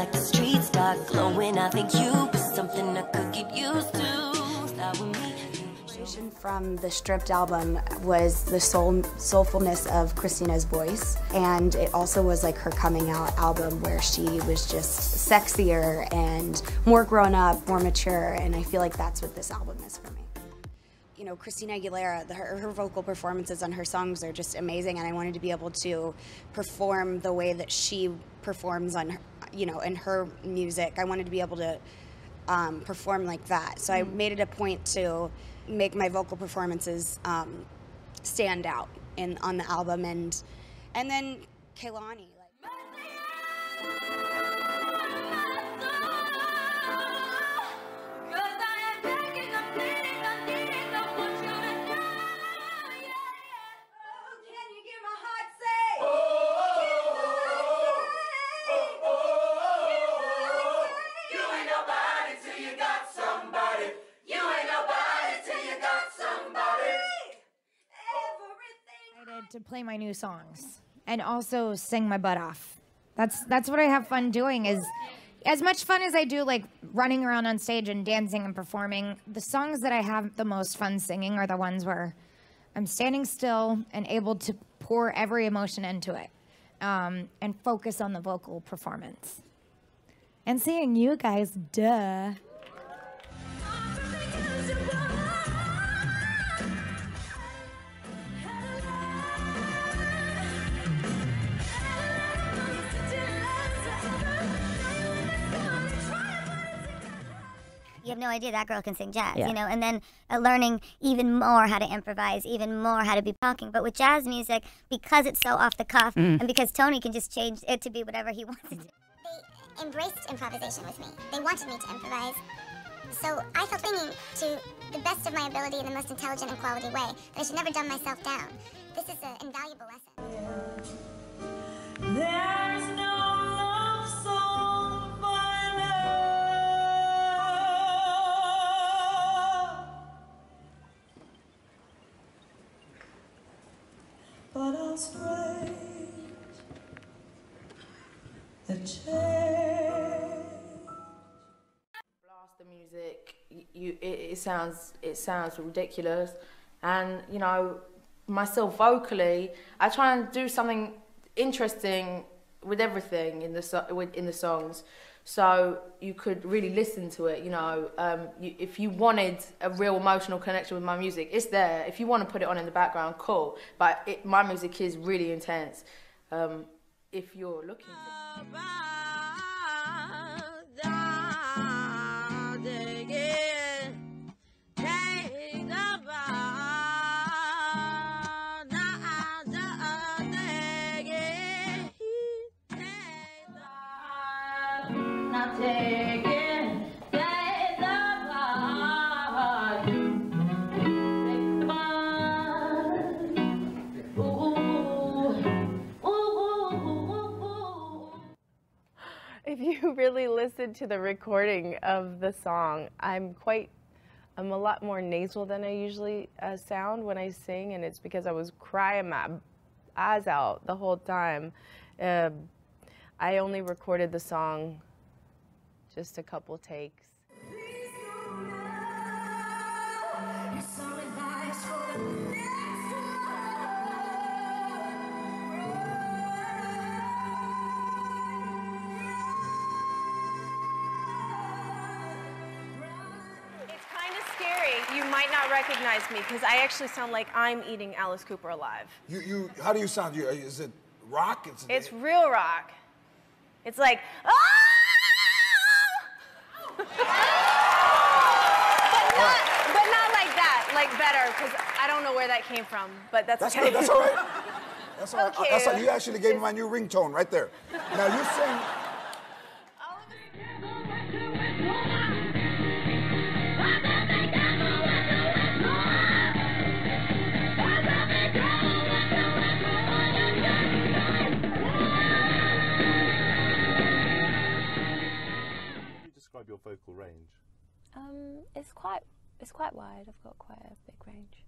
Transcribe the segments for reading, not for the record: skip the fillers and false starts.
like the streets start glowing. I think you was something I could get used to. Start with me. From the Stripped album was the soulfulness of Christina's voice, and it also was like her coming out album where she was just sexier and more grown up, more mature, and I feel like that's what this album is for me. You know, Christina Aguilera, her vocal performances on her songs are just amazing, and I wanted to be able to perform the way that she performs on her, you know, in her music. I wanted to be able to perform like that, so I made it a point to make my vocal performances stand out on the album, and then Kehlani. To play my new songs and also sing my butt off. That's what I have fun doing. Is as much fun as I do like running around on stage and dancing and performing, the songs that I have the most fun singing are the ones where I'm standing still and able to pour every emotion into it, and focus on the vocal performance. And seeing you guys, duh. You have no idea that girl can sing jazz, you know, and then learning even more how to improvise, even more how to be talking. But with jazz music, because it's so off the cuff, and because Tony can just change it to be whatever he wants it to. They embraced improvisation with me. They wanted me to improvise. So I felt singing to the best of my ability in the most intelligent and quality way, that I should never dumb myself down. This is an invaluable lesson. There's no love song by love. But how strange the change. Blast the music. It sounds ridiculous, and you know, myself vocally, I try and do something interesting with everything in the songs, so you could really listen to it. You know, if you wanted a real emotional connection with my music, it's there. If you want to put it on in the background, cool. But my music is really intense. If you're looking for If you really listen to the recording of the song, I'm a lot more nasal than I usually sound when I sing, and it's because I was crying my eyes out the whole time. I only recorded the song just a couple takes. You might not recognize me because I actually sound like I'm eating Alice Cooper alive. How do you sound? Is it rock? It's real rock. It's like, ah! but not like that. Like better, because I don't know where that came from. But that's okay. Good. That's all right. That's all right. Okay. That's all, you actually gave me my new ringtone right there. Now you sing. Describe your vocal range. It's quite wide. I've got quite a big range.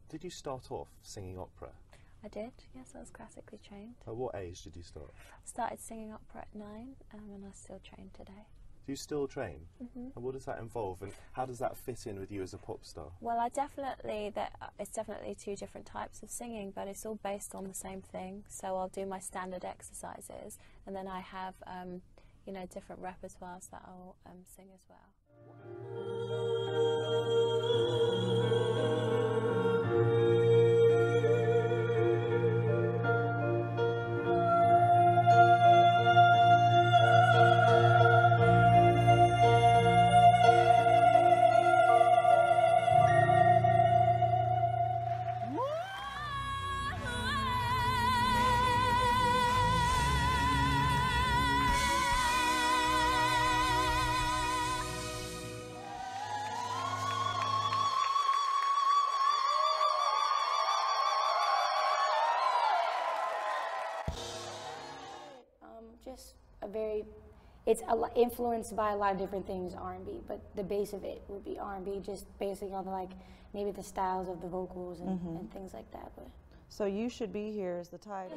Did you start off singing opera? I did, yes, I was classically trained. At what age did you start? Started singing opera at 9, and I still train today. Do you still train? Mm-hmm. And what does that involve, and how does that fit in with you as a pop star? Well, it's definitely two different types of singing, but it's all based on the same thing. So I'll do my standard exercises, and then I have, you know, different repertoires that I'll sing as well. Just a very, it's influenced by a lot of different things, R&B, but the base of it would be R&B, just basing on like maybe the styles of the vocals and things like that. But so You Should Be Here is the title.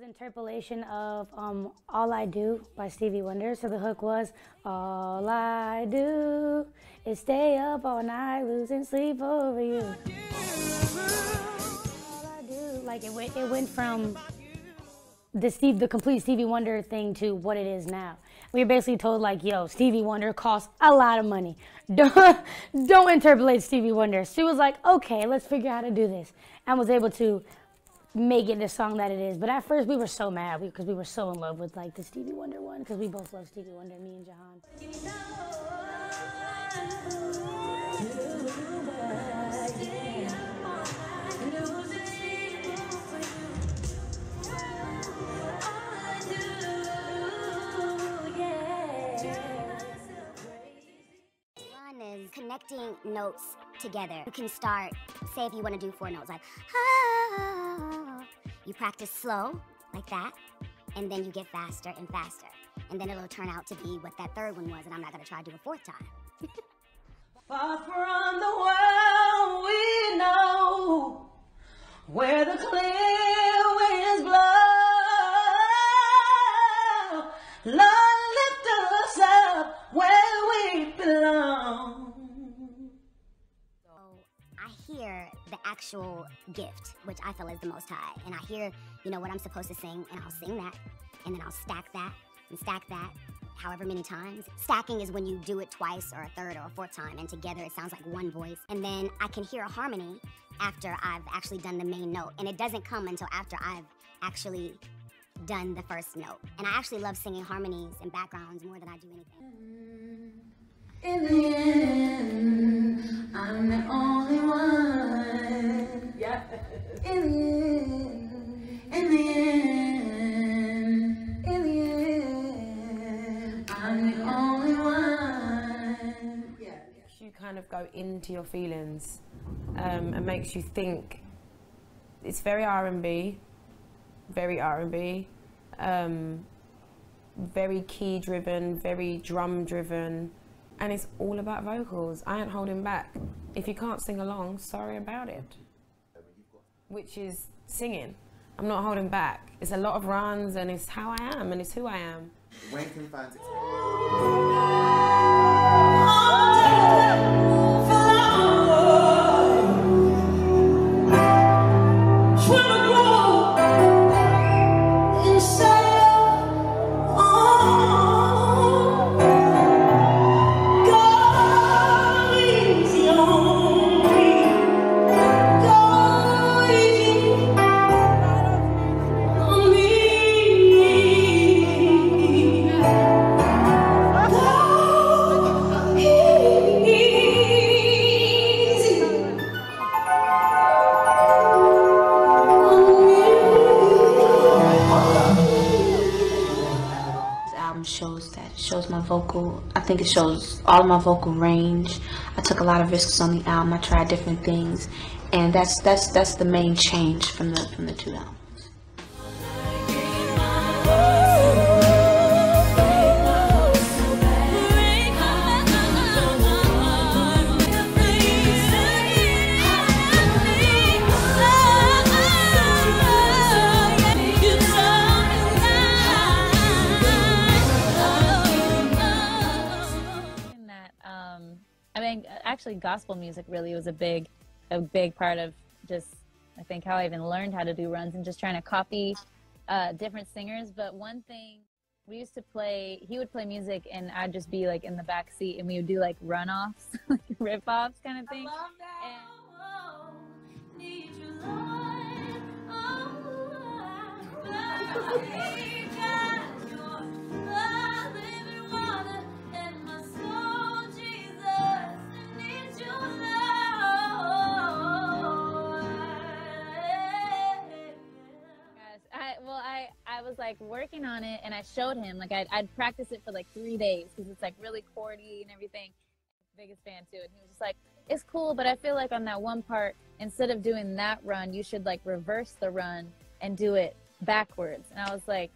Interpolation of All I Do by Stevie Wonder. So the hook was, all I do is stay up all night losing sleep over you. All I do, like it went from the complete Stevie Wonder thing to what it is now. We were basically told like, yo, Stevie Wonder costs a lot of money. Don't interpolate Stevie Wonder. She was like, okay, let's figure out how to do this. And was able to make it the song that it is. But at first we were so mad because we were so in love with like the Stevie Wonder one, because we both love Stevie Wonder, me and Jahan. One is connecting notes together. You can start, say if you want to do 4 notes, like, you practice slow, like that, and then you get faster and faster. And then it'll turn out to be what that third one was, and I'm not going to try to do a 4th time. Far from the world we know, where the clear winds blow, Lord, lift us up where we belong. I hear the actual gift, which I feel is the Most High, and I hear, you know, what I'm supposed to sing, and I'll sing that, and then I'll stack that, and stack that, however many times. Stacking is when you do it twice, or a third, or a 4th time, and together it sounds like one voice. And then I can hear a harmony after I've actually done the main note, and it doesn't come until after I've actually done the first note. And I actually love singing harmonies and backgrounds more than I do anything. In the end, I'm the only one. Yeah. In the end, I'm the only one. Yeah. You kind of go into your feelings and makes you think. It's very R&B, very key driven, very drum driven. And it's all about vocals. I ain't holding back. If you can't sing along, sorry about it. Which is singing. I'm not holding back. It's a lot of runs, and it's how I am, and it's who I am. When can fans expect? vocal. I think it shows all of my vocal range. I took a lot of risks on the album. I tried different things, and that's the main change from the two albums. I mean, actually, gospel music really was a big part of just, I think, how I even learned how to do runs and just trying to copy different singers. But one thing, we used to play, he would play music and I'd just be like in the back seat and we would do like run-offs, like rip-offs kind of thing. I was like working on it and I showed him, like I'd practice it for like 3 days because it's like really chordy and everything. Biggest fan too, and he was just like, it's cool, but I feel like on that one part, instead of doing that run, you should like reverse the run and do it backwards. And I was like,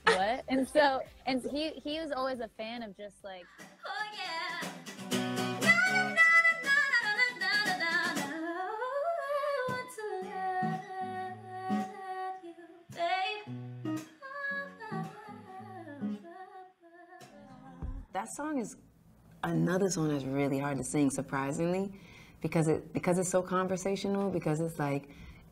what? And so, and he was always a fan of just like, oh yeah. That song is another song that's really hard to sing, surprisingly, because it's so conversational, because it's like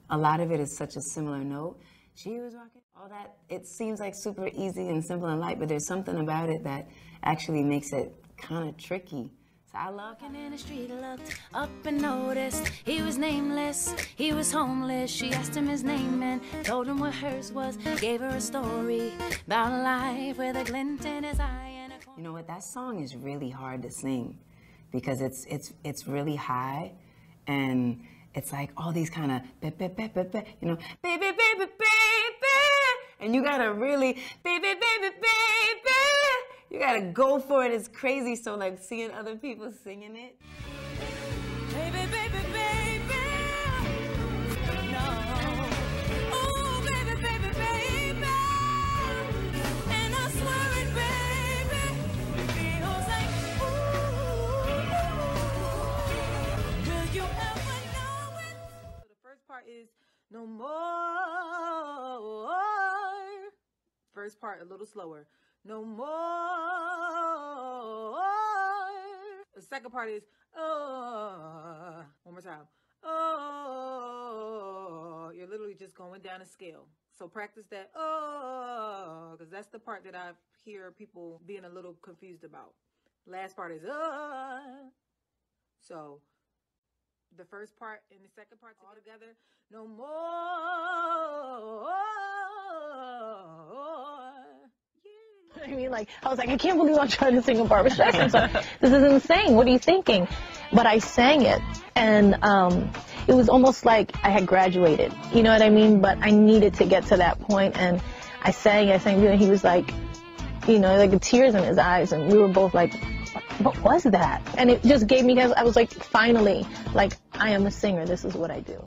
a lot of it is such a similar note. She was rocking all that. It seems like super easy and simple and light, but there's something about it that actually makes it kind of tricky. So I love walking in the street, looked up and noticed he was nameless, he was homeless. She asked him his name and told him what hers was, gave her a story about life with a glint in his eye. You know what, that song is really hard to sing because it's really high and it's like all these kind of, you know, baby, baby, baby, and you gotta really, baby, baby, baby, you gotta go for it. It's crazy. So like seeing other people singing it. Baby, baby, baby, no. Oh, baby, baby, baby, and I swear it, baby, feels like, ooh, will you ever know it? So the first part is no more. First part a little slower. No more. The second part is one more time. Oh, you're literally just going down a scale. So practice that because that's the part that I hear people being a little confused about. Last part is So the first part and the second part all together. No more. I mean, like, I was like, I can't believe I'm trying to sing a Barbra Streisand song. This is insane. What are you thinking? But I sang it, and it was almost like I had graduated. You know what I mean? But I needed to get to that point, and I sang, and he was like, you know, like the tears in his eyes, and we were both like, what was that? And it just gave me, I was like, finally, like, I am a singer. This is what I do.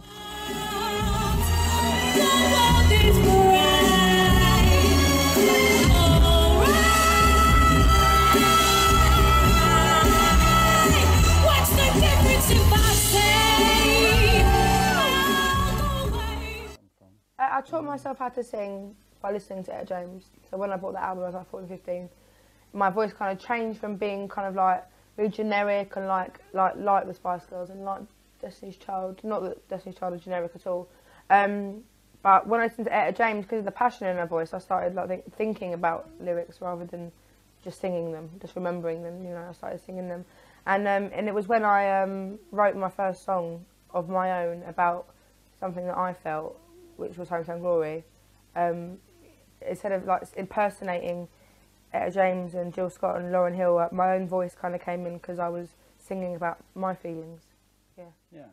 I taught myself how to sing by listening to Etta James. So when I bought that album, I was like 14, 15. My voice kind of changed from being kind of like really generic and like the Spice Girls and like Destiny's Child. Not that Destiny's Child is generic at all. But when I listened to Etta James, because of the passion in her voice, I started like thinking about lyrics rather than just singing them, just remembering them. You know, I started singing them, and it was when I wrote my first song of my own about something that I felt, which was Hometown Glory. Instead of like impersonating Etta James and Jill Scott and Lauryn Hill, my own voice kind of came in because I was singing about my feelings. Yeah. Yeah.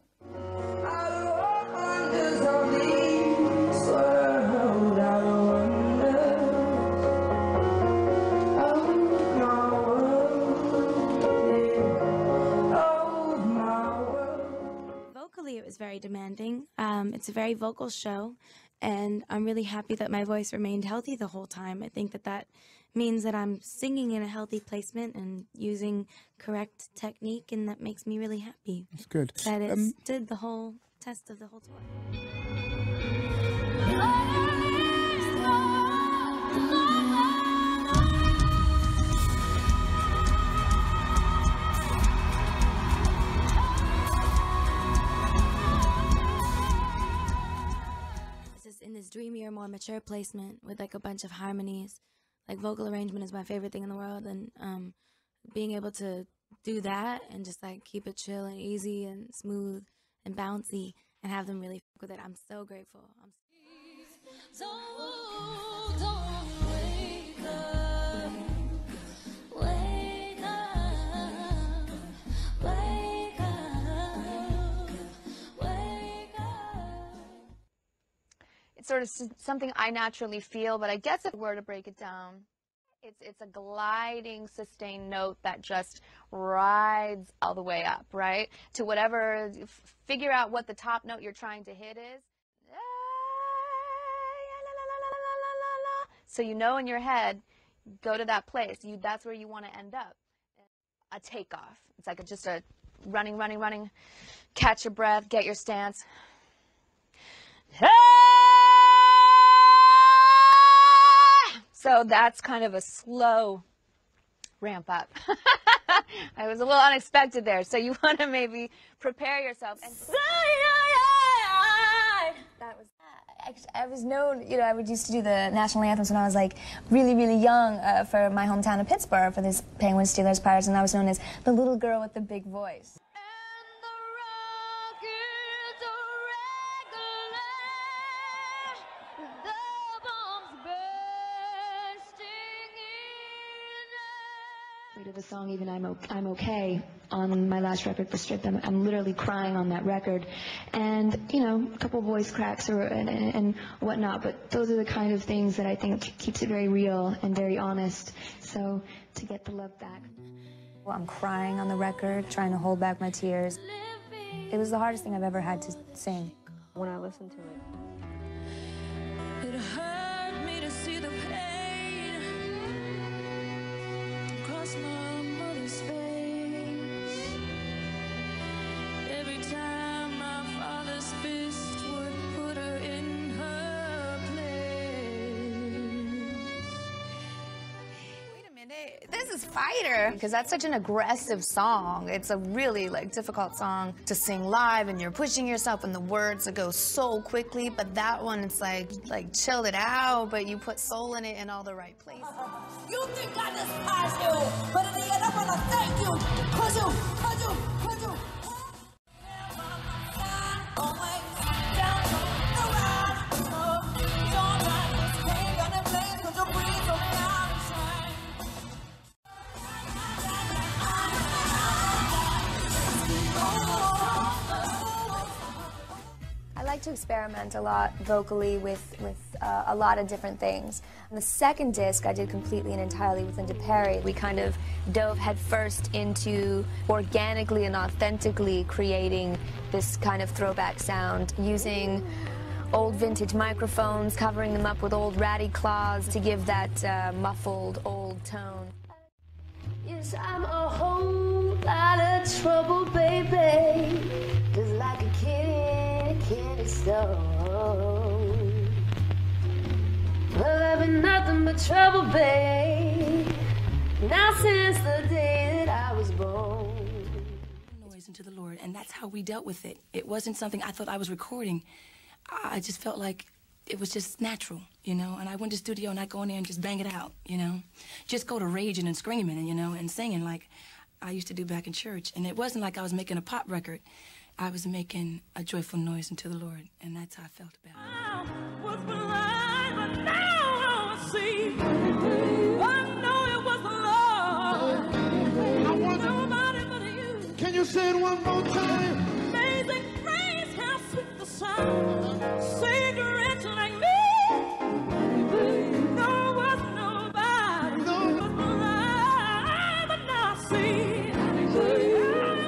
It's a very vocal show, and I'm really happy that my voice remained healthy the whole time. I think that means that I'm singing in a healthy placement and using correct technique, and that makes me really happy. That's good. That it did the whole test of the whole tour. In this dreamier, more mature placement with like a bunch of harmonies. Like vocal arrangement is my favorite thing in the world, and being able to do that and just like keep it chill and easy and smooth and bouncy and have them really fuck with it, I'm so grateful. It's sort of something I naturally feel, but I guess if we were to break it down, it's a gliding, sustained note that just rides all the way up, right? To whatever, figure out what the top note you're trying to hit is. So you know in your head, go to that place. That's where you want to end up. A takeoff. It's like just a running, catch your breath, get your stance. So that's kind of a slow ramp up. I was a little unexpected there, so you want to maybe prepare yourself. And that was. I was known, you know, I used to do the national anthems when I was like really, really young for my hometown of Pittsburgh for this Penguins, Steelers, Pirates, and I was known as the little girl with the big voice. The song Even I'm Okay on my last record for Stripped. I'm literally crying on that record, and you know, a couple voice cracks and whatnot, but those are the kind of things that I think keeps it very real and very honest. So to get the love back. Well, I'm crying on the record, trying to hold back my tears. It was the hardest thing I've ever had to sing. When I listened to it. It hurt me to see the pain across my mother's face. Every time my father's fist would put her in her place. Wait a minute, this is Fighter, because that's such an aggressive song. It's a really difficult song to sing live, and you're pushing yourself in the words that go so quickly, but that one, it's like chill it out, but you put soul in it in all the right places. You think I despise you, but in the end I'm gonna thank you, cause you. I like to experiment a lot vocally with a lot of different things. On the second disc, I did completely and entirely with Linda Perry. We kind of dove headfirst into organically and authentically creating this kind of throwback sound, using old vintage microphones, covering them up with old ratty claws to give that muffled old tone. Yes, I'm a whole lot of trouble, baby. Just like a kid in a candy store. Well, I've been nothing but trouble, babe. Now since the day that I was born. Noise into the Lord, and that's how we dealt with it. It wasn't something I thought I was recording. I just felt like it was just natural, you know, and I went to the studio and I'd go in there and just bang it out, you know. Just go to raging and screaming and, you know, and singing like I used to do back in church. And it wasn't like I was making a pop record. I was making a joyful noise unto the Lord, and that's how I felt about it. I was blind, but now I see. I know it was the Lord. Nobody but you. Can you say it one more time? Amazing grace, how sweet the sound. Saved a wretch like me. No was nobody. No was blind, but now I see. I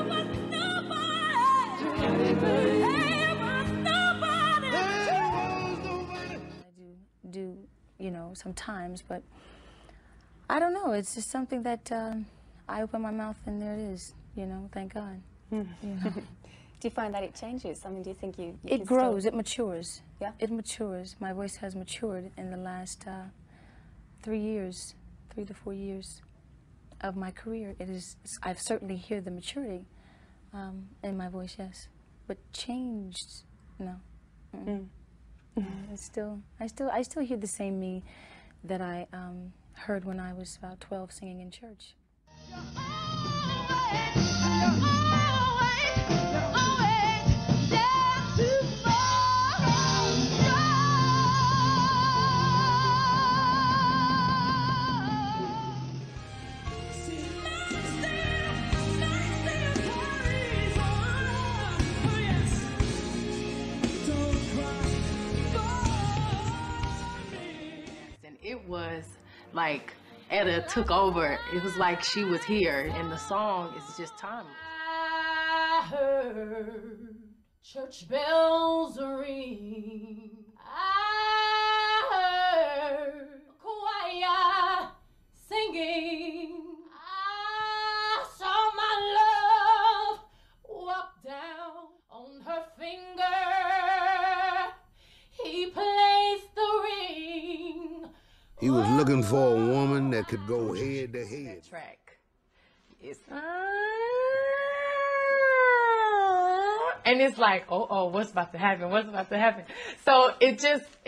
was nobody. Hey, was nobody. you know, sometimes, but I don't know. It's just something that I open my mouth and there it is, you know, thank God. You know. Do you find that it changes? I mean, do you think you It can grows, still... it matures. Yeah? It matures. My voice has matured in the last 3 to 4 years of my career. I've certainly heard the maturity in my voice, yes. But changed, no. I still hear the same me that I heard when I was about 12 singing in church. It was like Etta took over. It was like she was here, and the song is just timeless. I heard church bells ring. I heard a choir singing. I saw my love walk down on her finger. He placed the ring. He was looking for a woman that could go head to head. Track. It's and it's like, oh, what's about to happen? What's about to happen? So it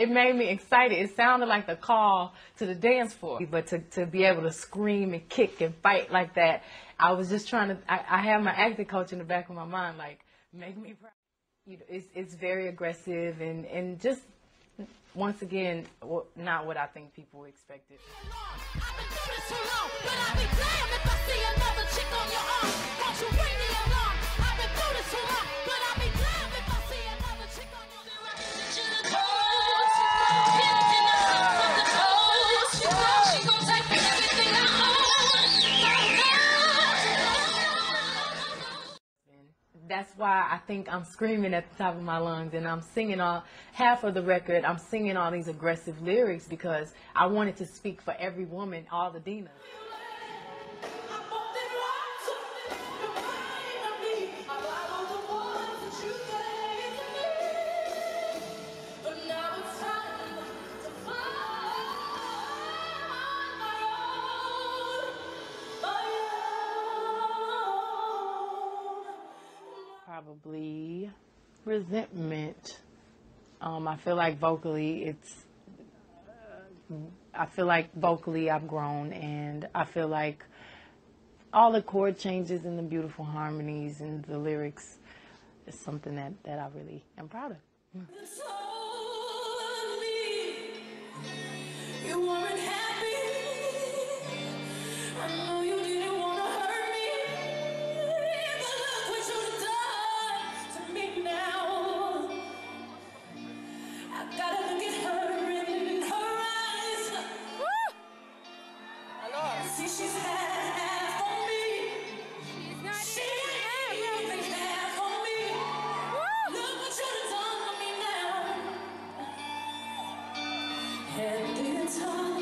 made me excited. It sounded like the call to the dance floor. But to be able to scream and kick and fight like that, I was just trying to, I have my acting coach in the back of my mind, like, make me proud. You know, it's very aggressive and just, once again, not what I think people expected. That's why I think I'm screaming at the top of my lungs and I'm singing half of the record, I'm singing all these aggressive lyrics because I wanted to speak for every woman, all the Dinas. Probably resentment. I feel like vocally I've grown, and I feel like all the chord changes and the beautiful harmonies and the lyrics is something that I really am proud of. You weren't happy. I know you didn't want to hurt me. But look what you've done to me now. I gotta look at her in her eyes. See, she's had half on me. She ain't even half on me. Look what you've done to me now. And it's all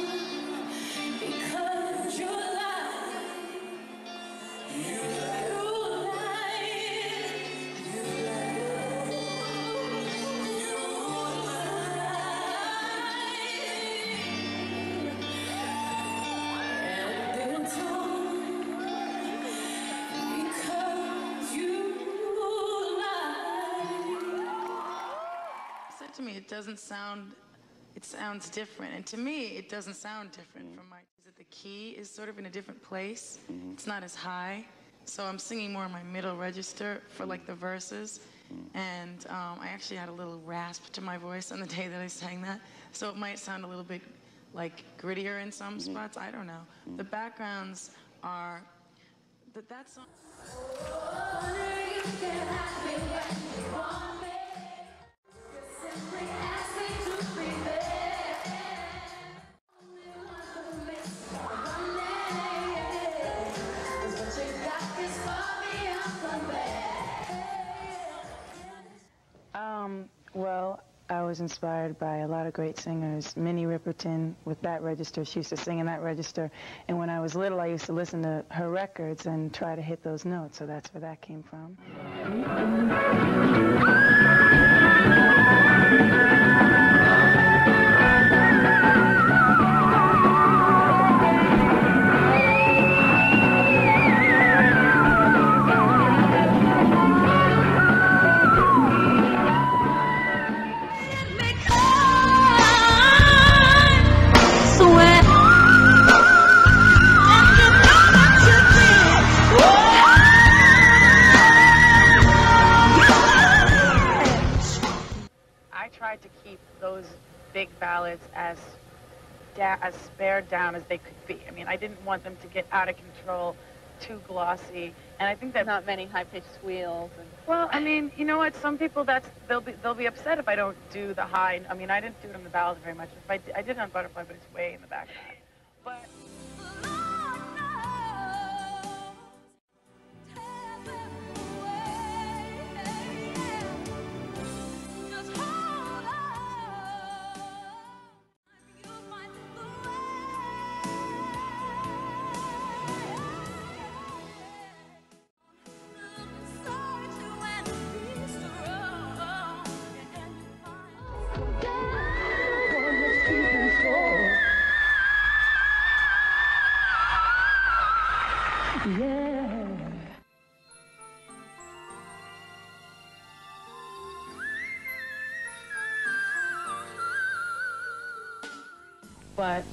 because you lied. You said to me, it doesn't sound, it sounds different. And to me, it doesn't sound different from my, the key is sort of in a different place. It's not as high. So I'm singing more in my middle register for like the verses. And I actually had a little rasp to my voice on the day that I sang that. So it might sound a little bit like grittier in some spots. I don't know. The backgrounds are, that song. Well, I was was inspired by a lot of great singers. Minnie Riperton with that register, she used to sing in that register. And when I was little, I used to listen to her records and try to hit those notes, so that's where that came from. To keep those big ballads as spared down as they could be. I mean, I didn't want them to get out of control, too glossy, and I think that not many high-pitched squeals. Well, I mean, you know what? Some people they'll be upset if I don't do the high. I mean, I didn't do it on the ballads very much. If I did it on Butterfly, but it's way in the background. But But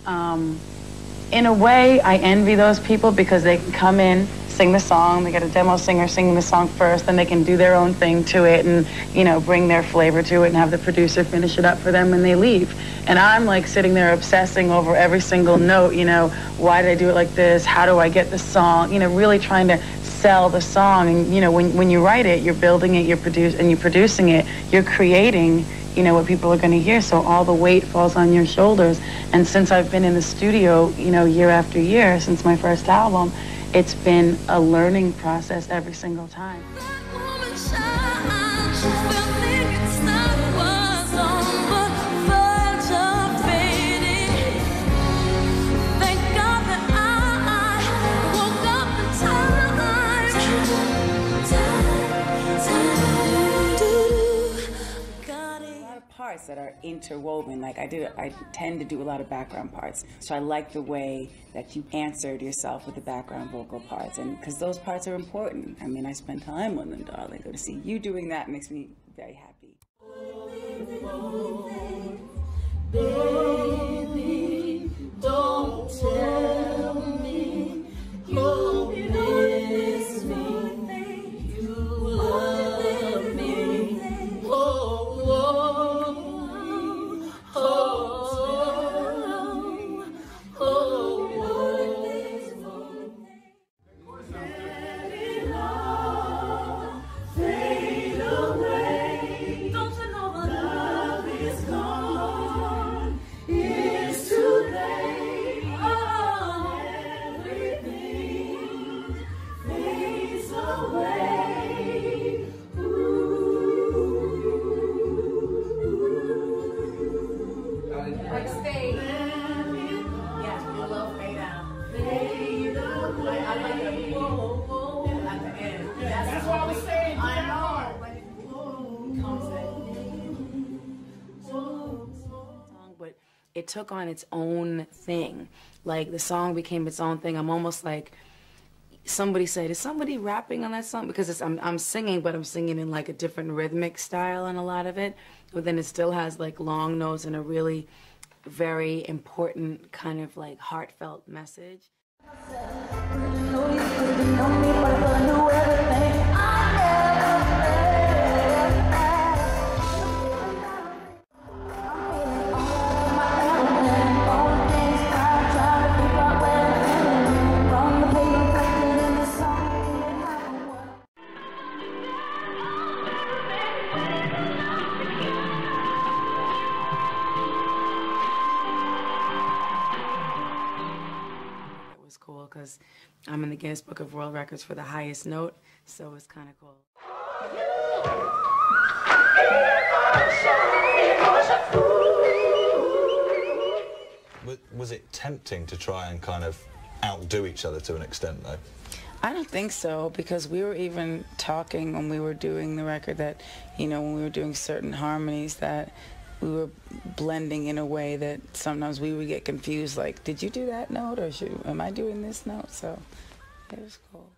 in a way, I envy those people because they can come in, sing the song, they get a demo singer singing the song first, then they can do their own thing to it and, you know, bring their flavor to it and have the producer finish it up for them when they leave. And I'm like sitting there obsessing over every single note, you know, why did I do it like this? How do I get the song? You know, really trying to sell the song. And, you know, when you write it, you're building it, you're producing it, you're creating, you know, what people are going to hear, so all the weight falls on your shoulders. And since I've been in the studio, you know, year after year, since my first album, it's been a learning process every single time. Parts that are interwoven, like I tend to do a lot of background parts, so I like the way that you answered yourself with the background vocal parts, and because those parts are important. I mean, I spend time on them, darling. So to see you doing that makes me very happy. Baby, don't tell me you miss me, you love me, it took on its own thing. Like, the song became its own thing. I'm almost like, somebody said, is somebody rapping on that song? Because I'm singing, but I'm singing in like a different rhythmic style on a lot of it. But then it still has like long notes and a really very important kind of like heartfelt message. Cool because I'm in the Guinness Book of World Records for the highest note, so it's kind of cool. Was it tempting to try and kind of outdo each other to an extent, though? I don't think so, because we were even talking when we were doing the record that, you know, when we were doing certain harmonies, that we were blending in a way that sometimes we would get confused, like, did you do that note, or am I doing this note? So it was cool.